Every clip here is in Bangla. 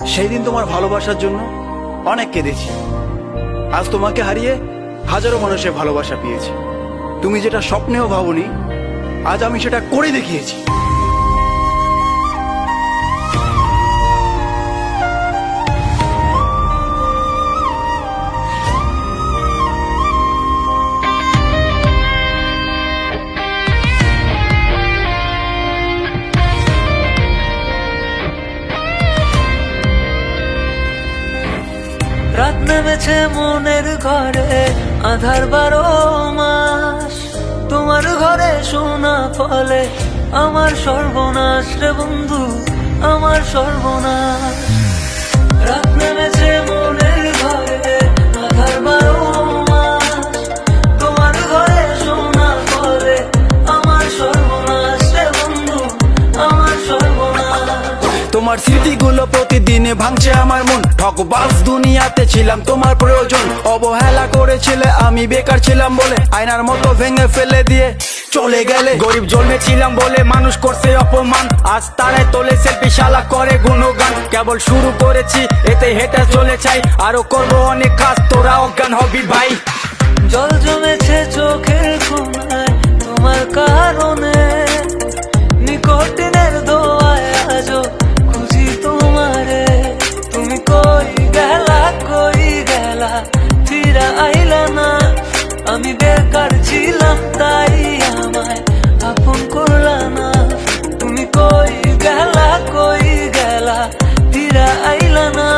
সেই দিন তোমার ভালোবাসার জন্য অনেক কেঁদেছি। আজ তোমাকে হারিয়ে হাজারো মানুষের ভালোবাসা পেয়েছি। তুমি যেটা স্বপ্নেও ভাবনি, আজ আমি সেটা করে দেখিয়েছি। রাত নেমেছে মনের ঘরে, আধার 12 মাস। তোমার ঘরে শোনা ফলে আমার সর্বনাশ রে বন্ধু, আমার সর্বনাশ। রাত নেমেছে মনের ঘরে, আধার 12 মাস। তোমার ঘরে শোনা ফলে আমার সর্বনাশ রে বন্ধু, আমার সর্বনাশ। তোমার স্মৃতিগুলো প্রতিদিনে ভাঙছে আমার মন। ঠকবাজ দুনিয়াতে ছিলাম তোমার প্রয়োজন। অবহেলা করেছিলে, আমি বেকার ছিলাম বলে আয়নার মতো ভেঙে ফেলে দিয়ে চলে গেলে। গরিব জন্মেছিলাম বলে মানুষ করছে অপমান, আজ তারাই তোলে সেলফি, শালা করে গুণগান। কেবল শুরু করেছি, এতে হেঁটে চলে চাই, আরো করবো অনেক কাজ, তোরা অজ্ঞান হবি ভাই। জল জমেছে চোখের কোণায় তোমার কারণে, নিকটিনের দোয়ায় আজও খুঁজি তোমারে। তুমি কই গেলা, ফিরা আইলা না। আমি বেকার ছিলাম তাই আমায় আপন করলা না। তুমি কই গেলা, ফিরা আইলা না।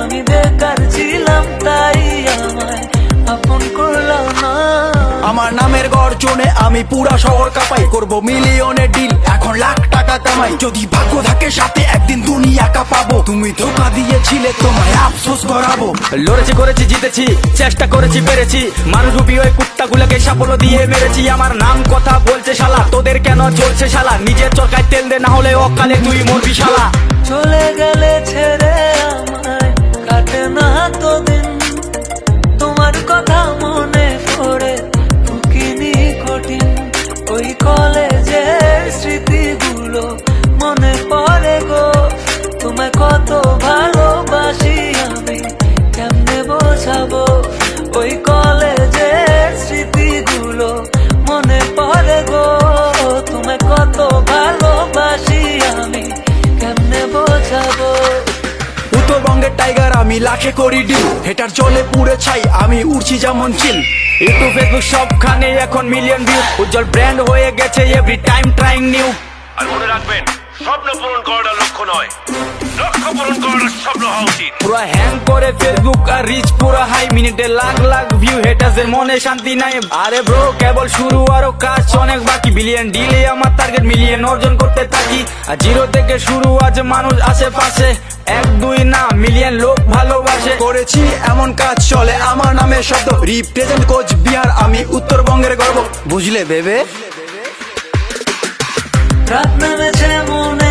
আমি বেকার ছিলাম তাই আমায় আপন করলা না। আমার নামের গর্জনে আমি পুরা শহর কাঁপাই, করবো মিলিয়নের ডিল, এখন লাখ টাকা কামাই। যদি ভাগ্য থাকে সাথে একদিন দুনিয়া কাঁপাবো। তুমি ধোকা দিয়েছিলে, তোমায় আফসোস করাবো। লড়েছি, করেছি, জিতেছি, চেষ্টা করেছি, পেরেছি। মানুষ রূপী ওই কুত্তাগুলোকে সাফল্য দিয়ে মেরেছি। আমার নাম কথা বলছে শালা, তোদের কেন চলছে শালা? নিজের চরকায় তেল দে, না হলে অকালে তুই মরবি শালা। চলে গেলে ছেড়ে আমায় কাটে না তো দিন, তোমার কথা মনে করে ফুকিনি কঠিন। ওই কলেজের স্মৃতিগুলো মনে পড়ে গো, তোমায় কত ভালোবাসি আমি কেমনে বোঝাবো। ওই কলেজের স্মৃতিগুলো মনে পড়ে গো, তোমায় কত ভালোবাসি আমি কেমনে বোঝাবো। উত্তরবঙ্গের টাইগার আমি, লাখে করি ডিল, হেটার চলে পুড়ে ছাই, আমি উড়ছি যেমন চিল। ইউটিউব, ফেসবুক সবখানে এখন মিলিয়ন ভিউ, উজ্জ্বল ব্র্যান্ড হয়ে গেছে এভরি টাইম ট্রাইং নিউ। আর মনে রাখবেন, স্বপ্ন পূরণ করাটা লক্ষ্য নয়, লক্ষ্য পূরণ করাটা স্বপ্ন হওয়া উচিত। পুরো হ্যাং করে ফেসবুক আর রিচ পুরো হাই, মিনিটে লাখ লাখ ভিউ, হেটার্সের মনে শান্তি নাই। আরে ব্রো কেবল শুরু, আরো কাজ অনেক বাকি। বিলিয়ন ডিলে আমার টার্গেট, মিলিয়ন অর্জন করতে থাকি। আর জিরো থেকে শুরু, আজ মানুষ আশেপাশে, 1 2 না মিলিয়ন লোক ভালোবাসে। করেছি এমন কাজ চলে আমার নামে শব্দ, রিপ্রেজেন্ট কোচ বিহার, আমি উত্তরবঙ্গের গর্ব, বুঝলে ভেবে। রাত নেমেছে মনে